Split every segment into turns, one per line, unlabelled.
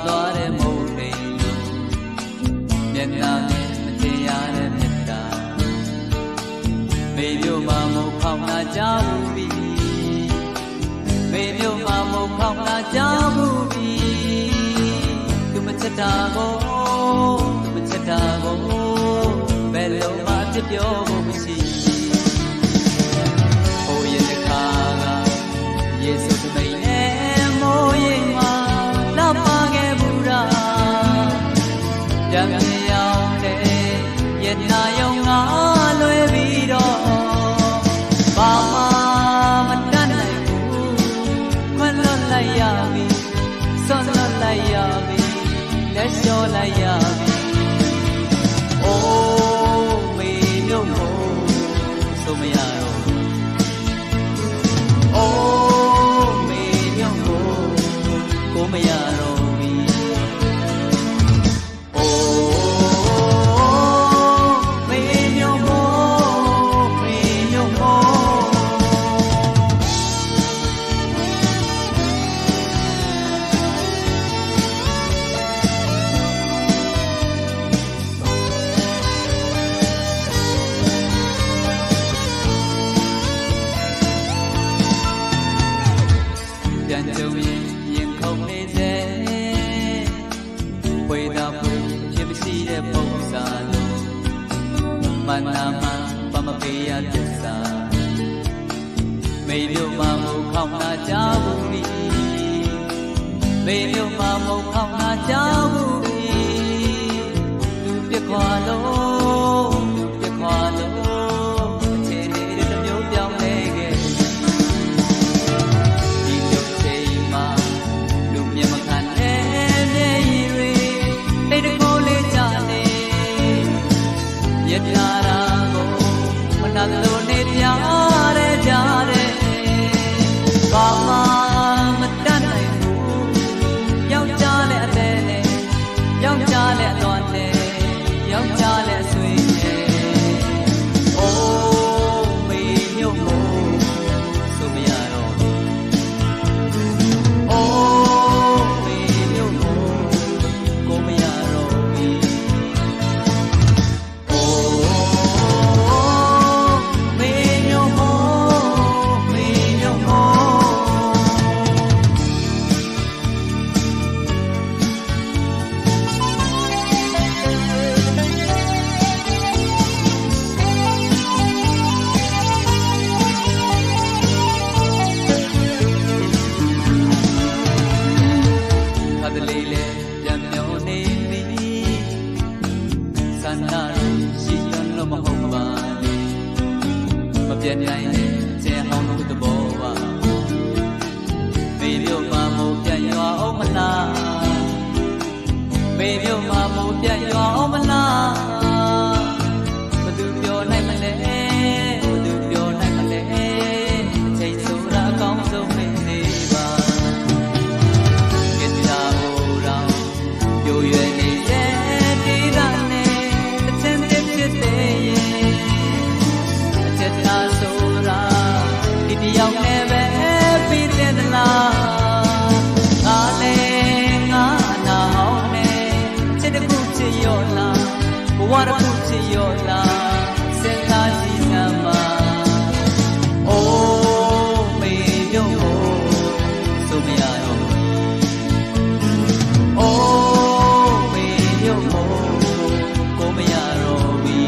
သွားတဲ့မုတ်တိမ်မျက်နှာနဲ့မတင်ရတဲ့မြတ်တာမေမျိုးမှာမုတ်ခေါင်းလာကြဘူးပြီမေမျိုးမှာမုတ်ခေါင်းလာကြဘူးပြီသူမချက်တာကိုဘယ်လိုမှပြပြောဖို့မရှိဟိုရဲ့တခါကယေရှုသမိန်နဲ့မိုးရင်မှာလှပခဲ့ဘူးလားပြန်ရောက်တဲ့ယနာယုံငါလွယ်ပြီးတော့ဘာမှမတတ်နိုင်ဘူးခွင့်လွတ်လိုက်ရပြီဆွတ်လွတ်လိုက်ရပြီလက်လျှော့လိုက်ရပြီအိုးမေမျိုးမို့ဆိုမရတော့အိုးမေမျိုးမို့ကိုမရတော့ပြီအိုးမေမျိုးမို့ပြန်ကြုံရင်ခုန်နေစေဝေဒမှုဖြစ်မရှိတဲ့ပုံစံလို့မနာမပမပေးရတဲ့စာမေမျိုးမမုတ်ခေါင်းလာကြဘူးပြီမေမျိုးမမုတ်ခေါင်းလာကြဘူးပြီသူပြခွာလို့အခြေအနေတွေတစ်မျိုးပြောင်းလဲခဲ့ယထာရာကိုမနာလို့နေကြတဲ့ဘာမှမတတ်နိုင်ဘူးယောက်ျားနဲ့အသေးနဲ့ယောက်ျားနဲ့အတော်နဲ့ယောက်ျားနဲ့အဆွေနဲ့အိုးမေမျိုးမို့ဆိုမရတော့အိုးမေမျိုးမို့ကိုမရတော့ပြီပြတ်နိုင်တဲ့အကျဉ်းဟောင်းတို့သဘောပါမေမျိုးမှာမို့ပြန်ရွာအောင်မလားမေမျိုးမှာမို့ပြန်ရွာအောင်မလားဘသူပြောနိုင်မလဲအချိန်ဆိုတာအကောင်းဆုံးနေပါကိစ္စဟိုတော့ပြိုရွယ်နေတဲ့ဒေသနဲ့အချင်းချင်းဖြစ်တဲ့ဆိုတာဒီတယောက်နဲ့ပဲပြီးတဲ့လားငါလည်းငါနာအောင်နဲ့ချစ်တခုချစ်ရောလားဘဝတစ်ခုချစ်ရောလားစဉ်းစားကြည့်စမ်းပါအိုးမေမျိုးမို့ဆိုမရတော့အိုးမေမျိုးမို့ကိုမရတော့ပြီ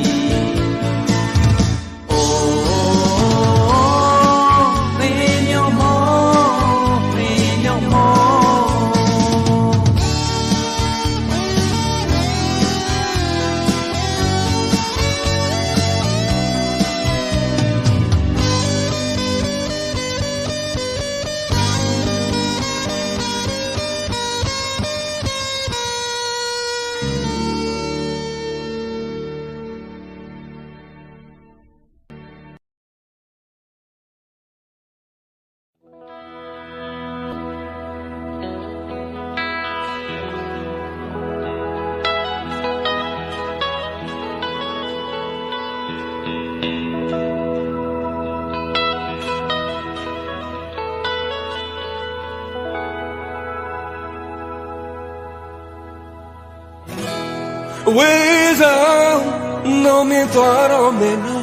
Ways out, no me thought of me no.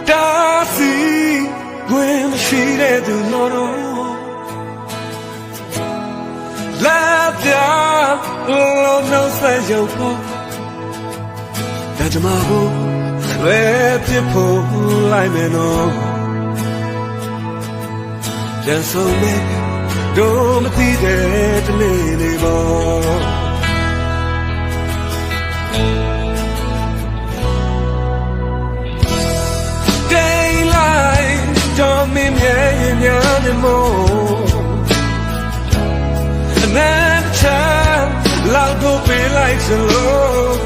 Dasi, when she did do not know. Left ya, Lord knows that you go. That's my home, let you pull, I may know. Just so make, don't be dead anymore. Daylight, don't mean anymore. And that child, loud go be like the Lord.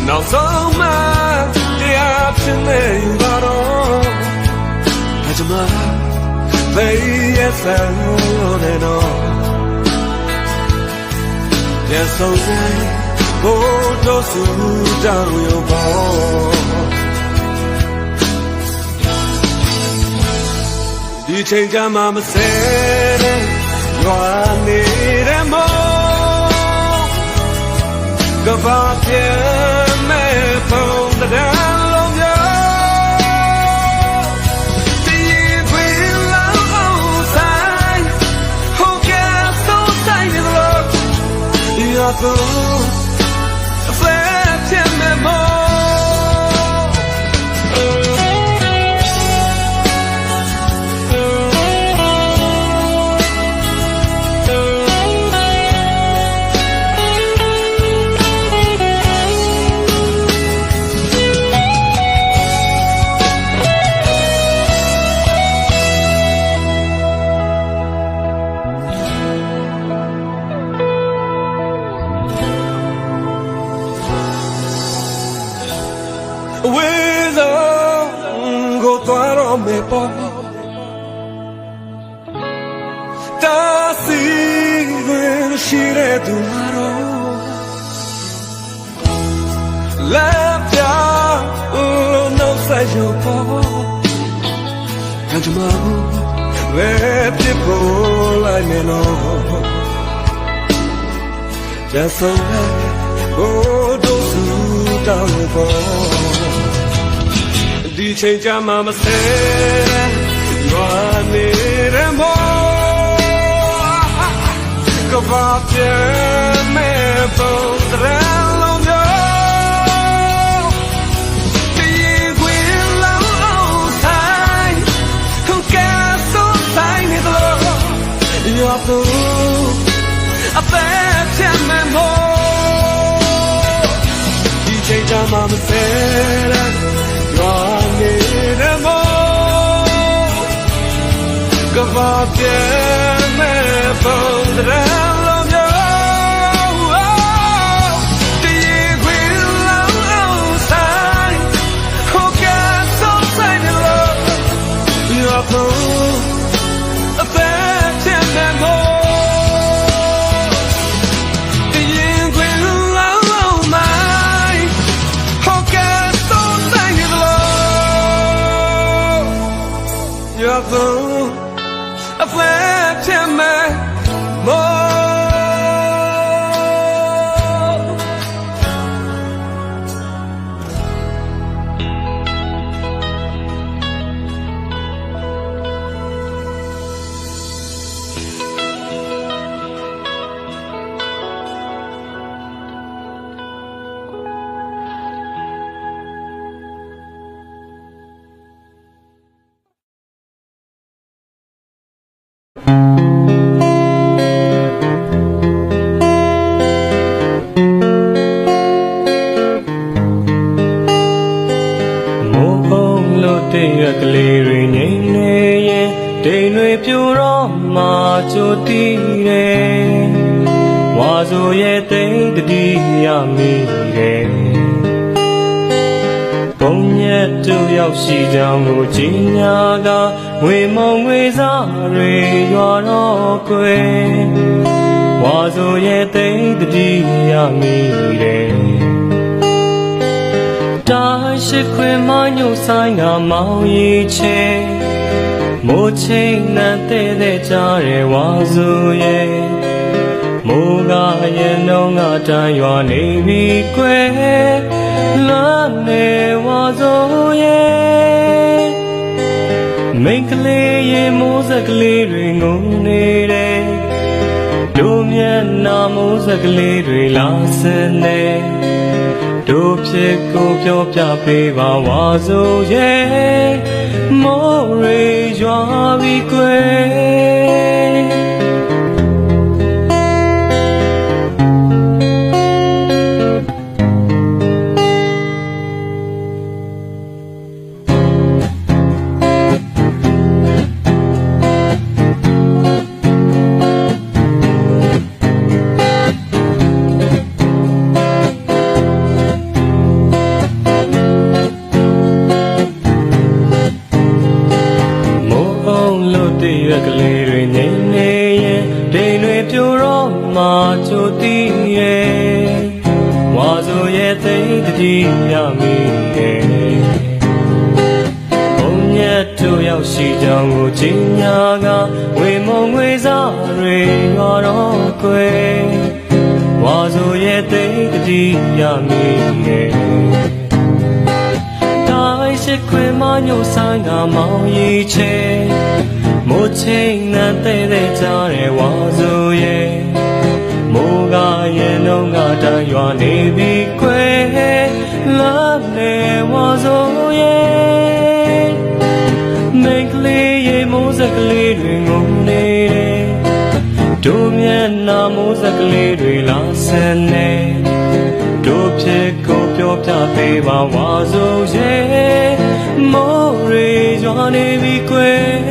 Now so much, the option there you got all. That's my they yes on and on. Yes, so they go to down your ball. You change your mama said you are need a more. Go back here, me from the down low. The will outside. Who cares so tiny love? You're so flat in me more. With all go to me po ta si when she re tu maro left ya no say you po can't you let it go like me no just so go to down for the change your mama said you are need a more. Go back to me for the long road. The will outside. Who cares so tiny love? You're through a better more. The change your mama said need a more. Go back to me from the long road. The will outside. Who cares so tiny love? You're through a better more. The will outside. Who cares so tiny love? You're through a flat in me more. She down who Ginaga, we mong with our you are all queen. Was oh yet they the dear me. Die she queen my new sign a Maui chain. Mo chain that they jare was oh ye.
မိုးကရင်တော့ငါတန်ရွာနေပြီကွယ်လာနေဝါစိုးရဲ့မိန်းကလေးရေမိုးစက်ကလေးတွေငုံနေတယ်တို့မျက်နှာမိုးစက်ကလေးတွေလာစင်နေတို့ဖြစ်ကိုပြောပြပေးပါဝါစိုးရဲ့မိုးရေရွာပြီကွယ်ရွက်ကလေးတွေနေနေရင်ဒိန်တွေပြိုတော့မှချိုတီးရဲ့ဝါဆိုရဲ့သိတတိရမိရဲ့ဘုံညက်တို့ရောက်ရှိကြောင်းကိုချင်းညာကဝေမုံငွေစားတွေရွာတော့ကွယ်ဝါဆိုရဲ့သိတတိရမိရဲ့တိုင်းရှိခွေမညိုဆိုင်ကမောင်ရီချေမိုးချိန်နဲ့တဲ့ကြတဲ့ဝါဆိုရဲ့မိုးကရင်တော့ငါတန်ရွာနေပြီကွယ်လာနေဝါဆိုရဲ့မိန်းကလေးရေမိုးစက်ကလေးတွေငုံနေတယ်တို့မျက်နှာမိုးစက်ကလေးတွေလာဆန်နေတို့ဖြစ်ကိုပြောပြပေးပါဝါဆိုရဲ့မိုးရေရွာနေပြီကွယ်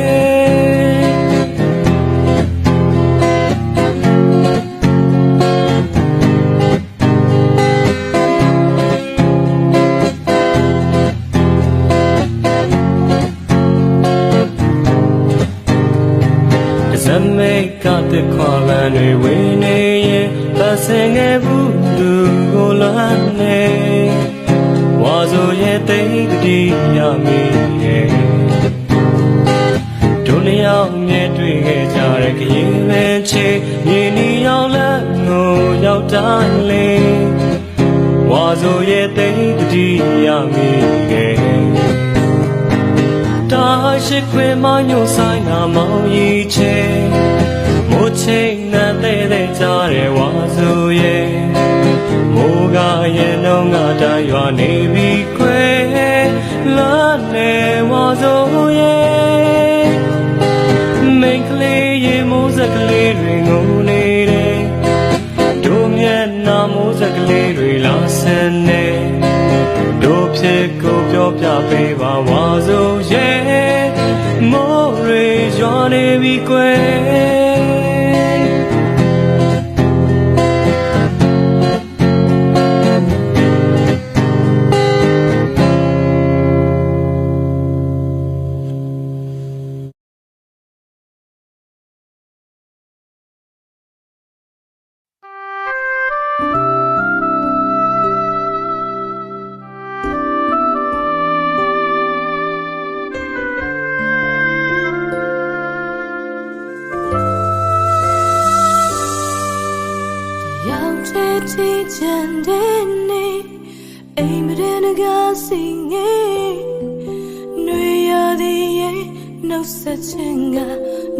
ဇမိတ်ကတဲ့ခွာလန်တွေဝေနေရင်ပတ်စင်ငယ်ဘူးသူကိုလမ်းနေဝါဆိုရဲ့တိတ်တိရမိရဲ့ဒုနီယောင်မြဲတွေ့ခဲ့ကြတဲ့ခရင်မင်းချေမြေနီရောက်လက်ကိုရောက်တိုင်းလေဝါဆိုရဲ့တိတ်တိရမိရဲ့တာရှိခွေမညိုဆိုင်ကမောင်ကြီးချေမိုးချိန်နဲ့တဲ့ကြတဲ့ဝါဆိုရဲ့မိုးကရင်တော့ငါတန်ရွာနေပြီခွေလာနေဝါဆိုရဲ့မိန်းကလေးရေမိုးစက်ကလေးတွေငုံနေတယ်တို့မျက်နှာမိုးစက်ကလေးတွေလာဆင်းနေတို့ဖြစ်ကိုပြောပြပေးပါဝါဆိုရဲ့မိုးရေရွာနေပြီကွယ်ချန်တဲ့နေအိမ်မရကစီငယ်နှွေရသည်ရဲ့နှုတ်ဆက်ခြင်းက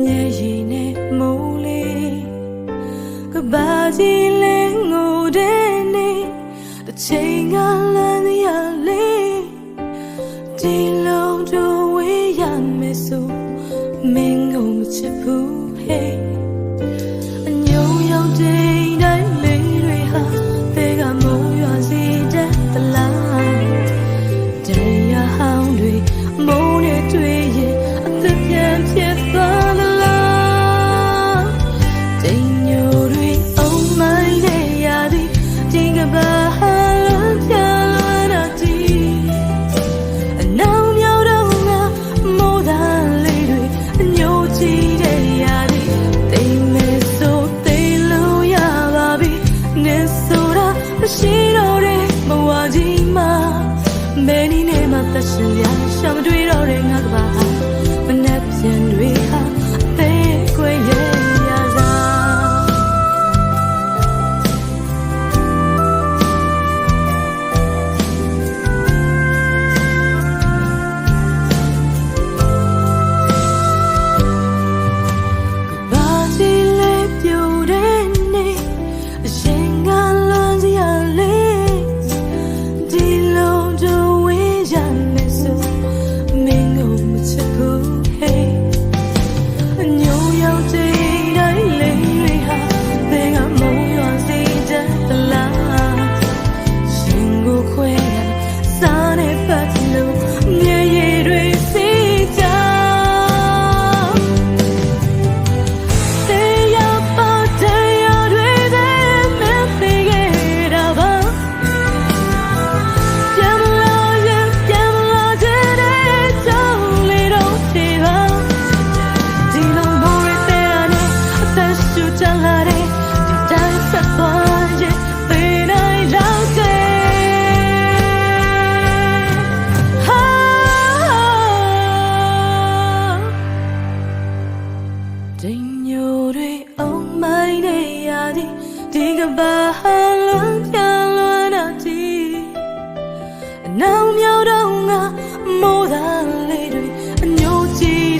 မျက်ရည်နဲ့မိုးလေးကဘာကြီးလဲငိုတဲ့နေတစ်ချိန်ကလမ်းရလေးဒီလုံးတို့ဝေးရမယ်ဆိုမင်းကိုမချစ်ဘူး hey အညုံရောက်တဲ့တိုင်းလေးတွေဟာမိုးနဲ့တွေ့ရင်အသက်ပြန်ဖြစ်သွားသလား
Jalare, the dance at one, then I love it. Dignore, oh my day, dig a bahal, Yaluanati. Now, Yaudonga, more than later, and no tea,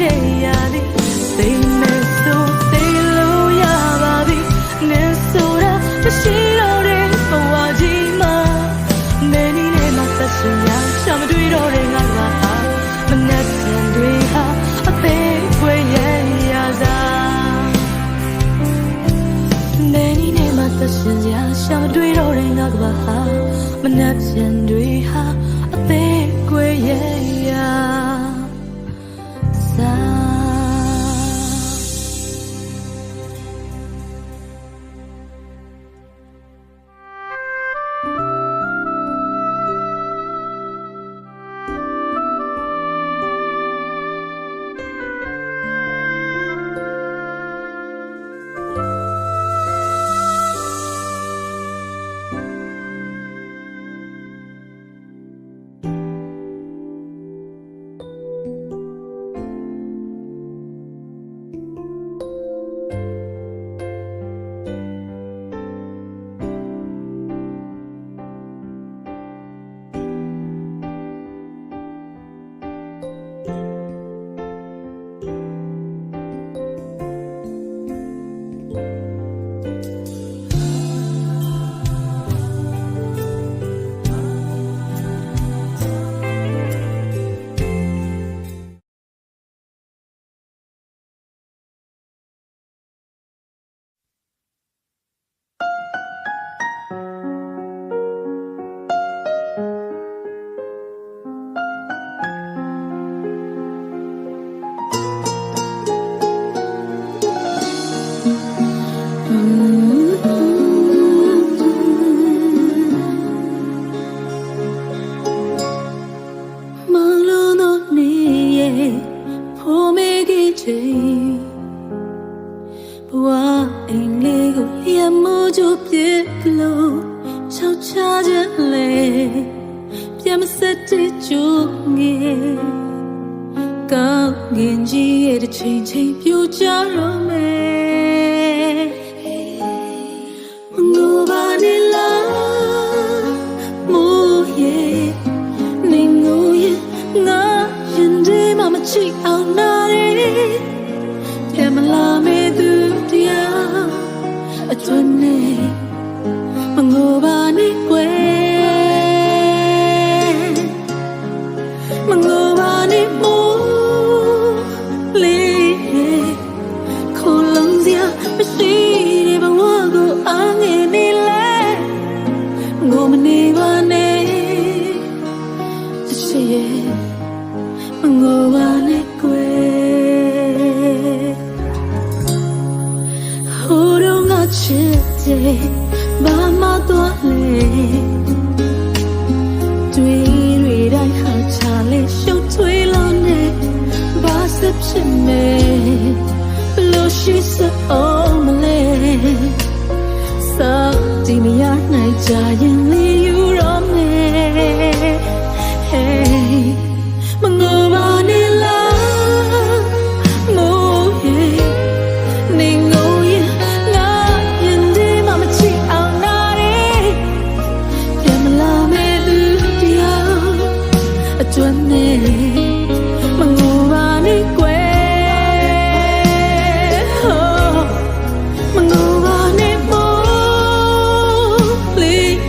they miss so they low yababi, Nesura, the shiro, Wajima, many name of the Suya, Shamadri or Rengawa, Manet and Dweha, a big way, Yaza. Many name of the Suya, Shamadri or Rengawa, Manet and Dweha, a big way, Yaza.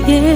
Yeah.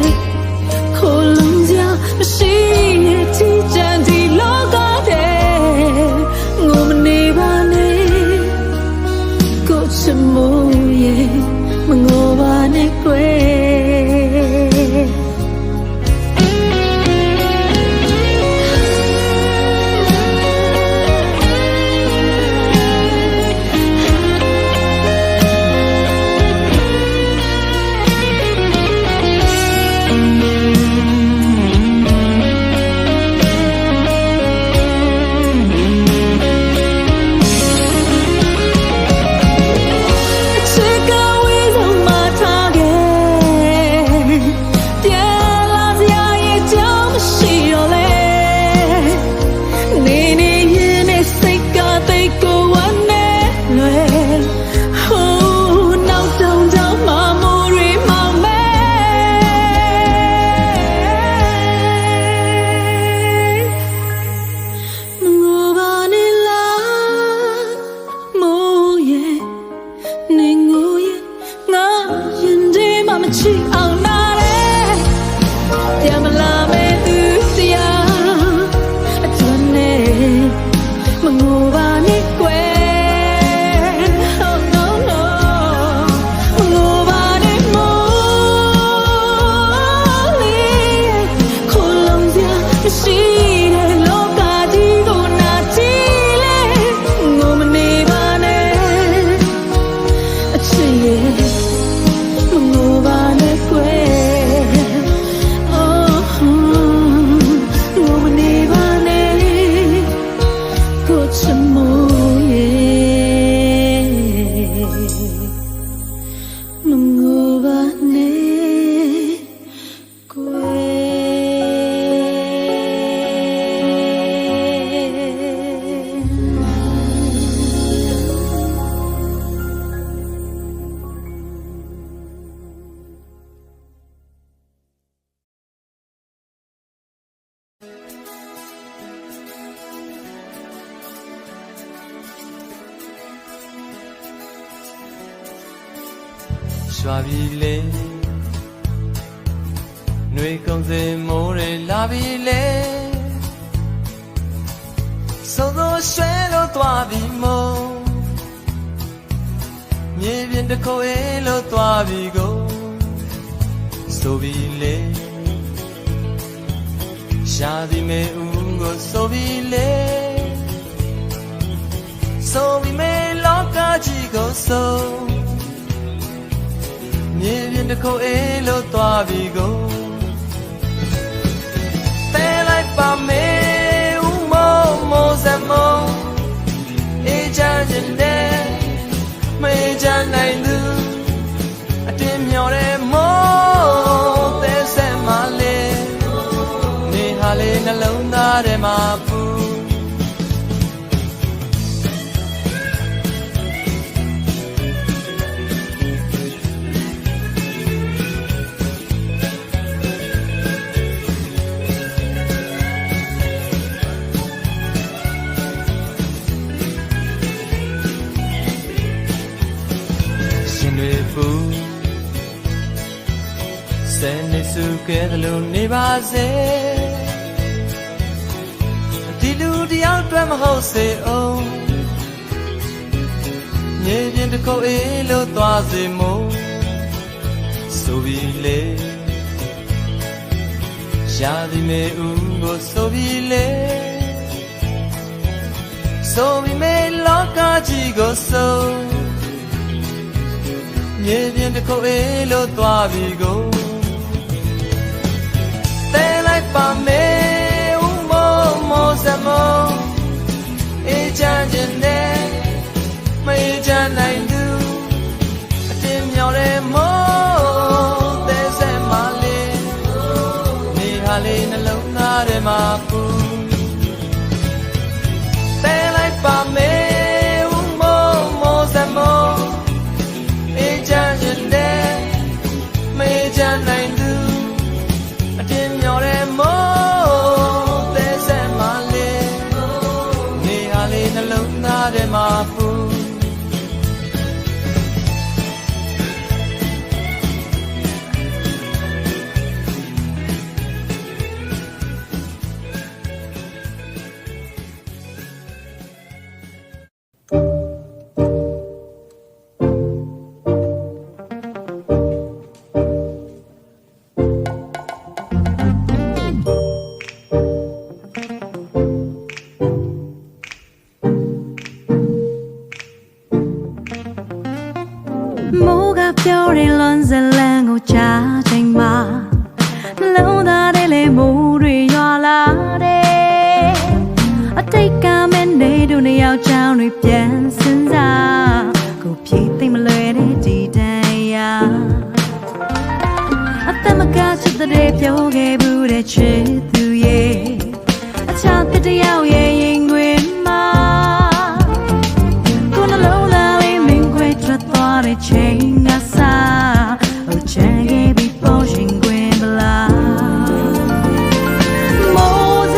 ရွာပြီလေຫນွေကုန်စင်မိုးတွေလာပြီလေစိုးစိုးရွှဲလို့သွားပြီမို့မြေပြင်တစ်ခုအေးလို့သွားပြီကိုဆိုပြီလေရှာသည်မေဦးကိုဆိုပြီလေဆိုပြီမေလောကကြီးကိုဆိုမြေပြင်တစ်ခုအေးလို့သွားပြီကိုတဲလိုက်ပါမေဦးမိုးစမောအေးချမ်းတဲ့မေးချမ်းနိုင်သူအတင်းမျောတဲ့မိုးသဲဆက်မလေးနေဟာလေးနှလုံးသားထဲမှာပူဆယ်နှစ်စုကဲတယ်လို့နေပါစေဒီလူတယောက်အတွက်မဟုတ်စေအောင်မြေပြင်တစ်ခုအေးလို့သွားစေမို့ဆိုပြီးလေရှာသည်မေဦးကိုဆိုပြီးလေဆိုပြီးမေလောကကြီးကိုဆိုမြေပြင်တစ်ခုအေးလို့သွားပြီကိုတဲလိုက်ပါမေဦးမိုးစမောအေးချမ်းတဲ့မေးချမ်းနိုင်သူအတင်းမျောတဲ့မိုးသဲဆက်မလေးနေဟာလေးနှလုံးသားထဲမှာပူတဲလိုက်ပါမေဦးမိုးစမောအေးချမ်းတဲ့မေးချမ်းနိုင်သူအတင်းမျောတဲ့မိုးသဲဆက်မလေးနေဟာလေးနှလုံးသားထဲမှာပူ
မိုးကပြောတဲ့လွန်စလန်ကိုကြားချိန်မှာနှလုံးသားထဲလေမိုးတွေရွာလာတယ်အတိတ်ကမင်းတွေတို့နှစ်ယောက်ချောင်းတွေပြန်စင်စားကိုဖြည့်သိမ့်မလွယ်တဲ့ဒီတန်ရာအသမကချစ်တဲ့ပြောခဲ့ဘူးတဲ့ချစ်သူရဲ့အချာတယောက်ရဲ့ရင်ခွင်မှာကိုနှလုံးသားလေးမင်းခွဲထွက်သွားတဲ့ချိန်ကစားအချမ်းခဲ့ပြီးပေါ်ရှင်ခွင်ပလားမိုးစ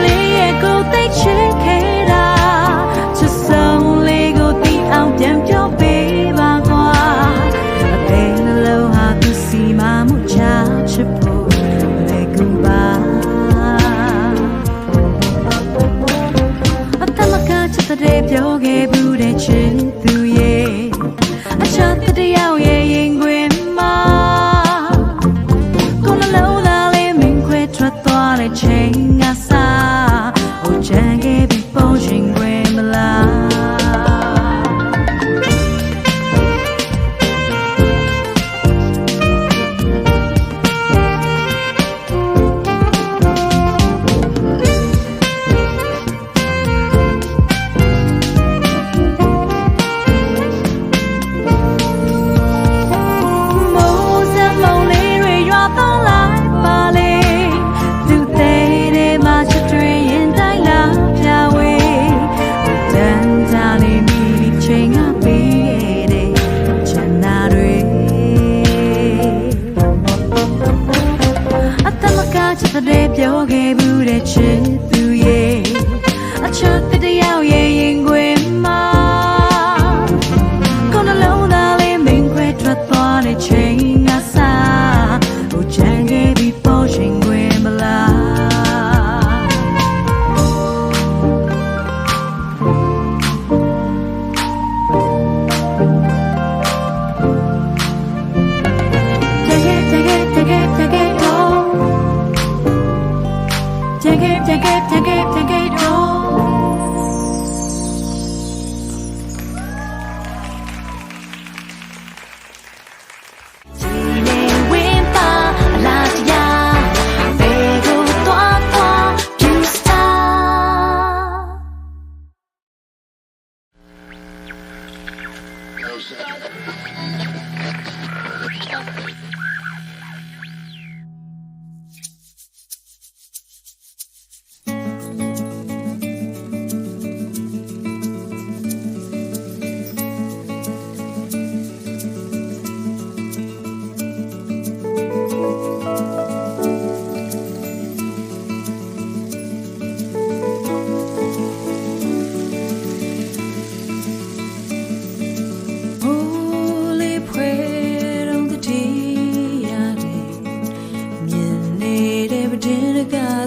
လေးရဲ့ကိုသိချစ်ခဲ့တာချစ်ဆုံးလေးကိုတီးအောင်ပြန်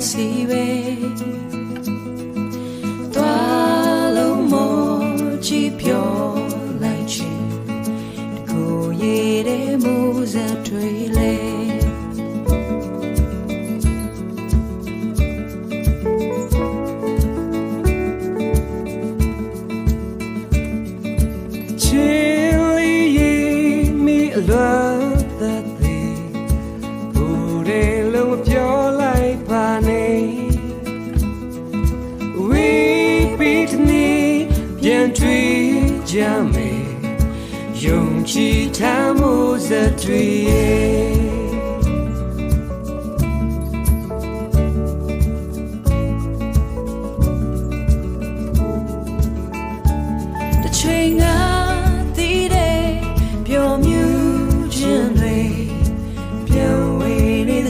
စီပဲသွားလို့မောချီပြောလိုက်ချင်ကိုရည်တဲ့မိုးစက်တွေလေ
love that they put a little of your life honey we beat me bien tree jame yong chi tamu za tree
the train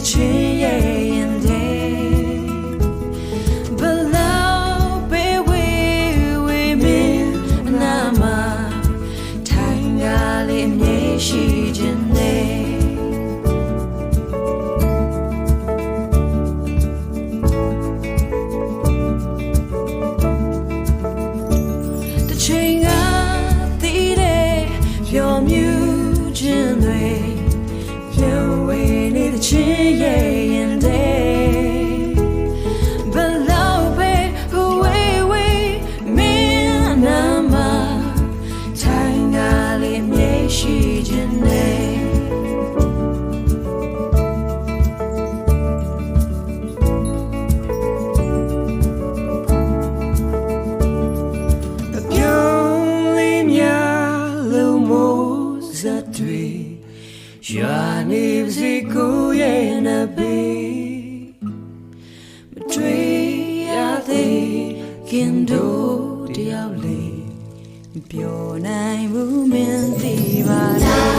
ချင်းရဲ့ရင်တဲ့ဘလောက်ပဲဝေးမင်းအနာမှာထိုင်ရလေအမြဲရှိခြင်းနဲ့တချိန်ကတည်တဲ့ပျော်မြူးခြင်းတွေပြောင်းဝေးနေတဲ့ချင်းရဲ့ရင်တဲ့ဘလောက်ပဲဝေးမင်းနာမှာထိုင်ရလေမျက်ရှိခြင်းနဲ့ပြောင်းလေးများလို့မိုးစက်တွေရွာနေစေကိုရဲ့နာဘေးမတွေ့ရသေးခင်တို့တယောက်လေးပြောနိုင်ဘူးမင်းသိပါလား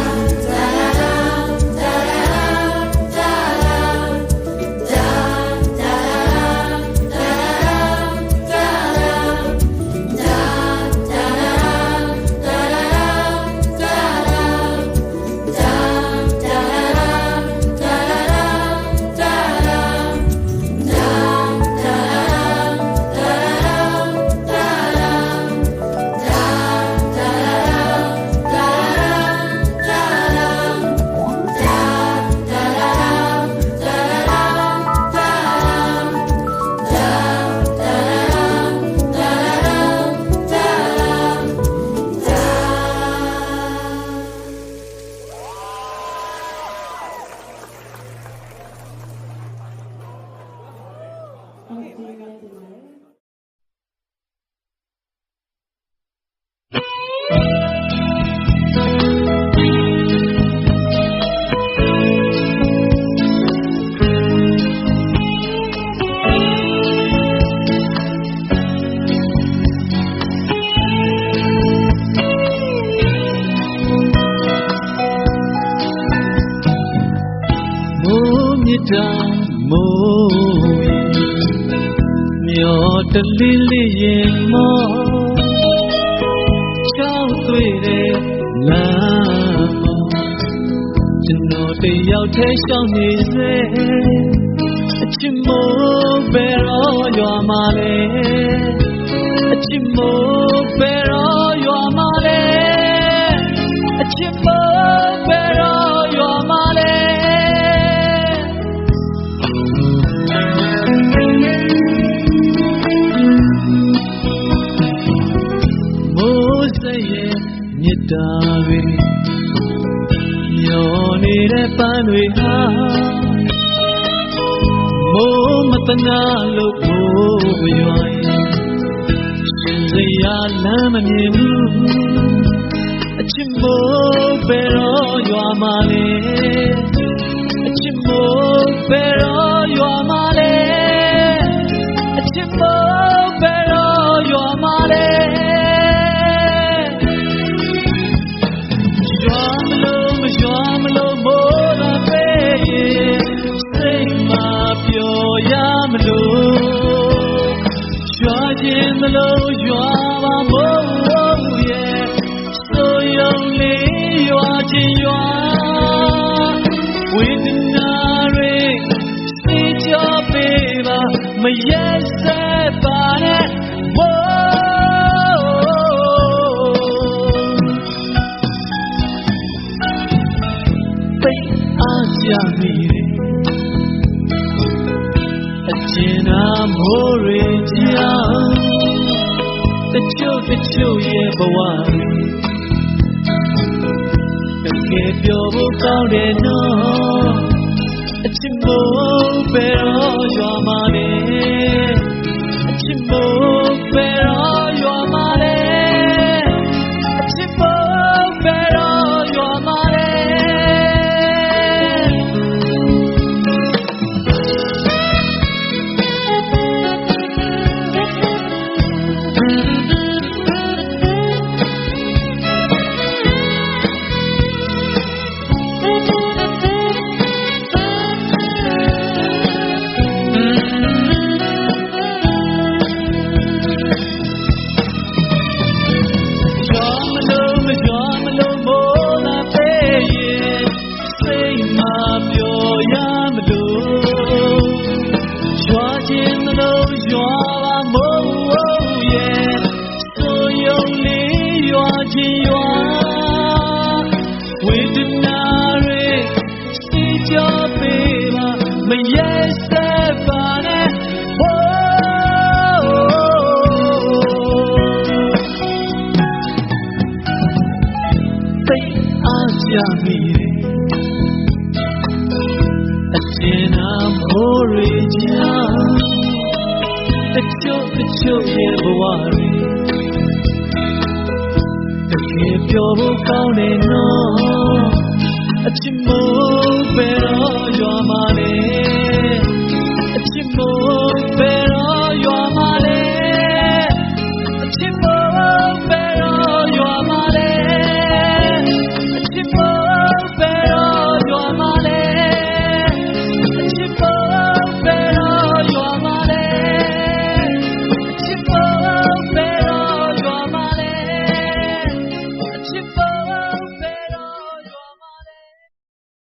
တလေးလေးရင်မောချောက်တွေ့တဲ့လမ်းမောကျွန်တော်တယောက်တည်းရှောင်နေစေအချစ်မိုးဘယ်တော့ရွာမှာလဲအချစ်မိုးဘယ်တော့ရွာမှာလဲအချစ်မိုးဘယ်တော့ရွာမှာလဲမြတ်တာတွေညောနေတဲ့ပန်းတွေဟာမိုးမတနာလို့ကိုရွာရင်ရှင်စရာလမ်းမမြင်ဘူး
အချစ်မို့ဘယ်တော့ရွာမှာလဲအချစ်မို့ဘယ်တော့ရွာမှာလဲအချစ်မို့ဘယ်တော့ရွာမှာလဲရွာမလို့မရွာမလို့မိုးလာပဲစိတ်မှာပျော်ရမလို့ရွာခြင်းမလို့ရွာပါမို့ရွာချင်းရွာဝေဒနာတွေစေချပေးပါမရက်စက်ပါနဲ့မို့ပိတ်အားကြမိတယ်အကျဉ်းနာမိုးတွေကြောင့်တချို့ရဲ့ဘဝပြောဖို့ကောင်းတယ်နော်အချစ်မို့ဘယ်တော့ရွာမှာလဲအချစ်မို့ဘယ်တော့ရွာမှာလဲအချစ်မို့ဘယ်တော့ရွာမှာလဲဝေဒနာတွေစီကြပေးပါမရက်စက်ပါနဲ့ပိတ်အားကြမိတယ်အကျဉ်းနာမိုးတွေကြောင့်တချို့ရဲ့ဘဝတွေပြောဖို့ကောင်းတယ်နော်အချစ်မို့ဘယ်တော့ရွာမှာလဲအချစ်မို့ဘယ်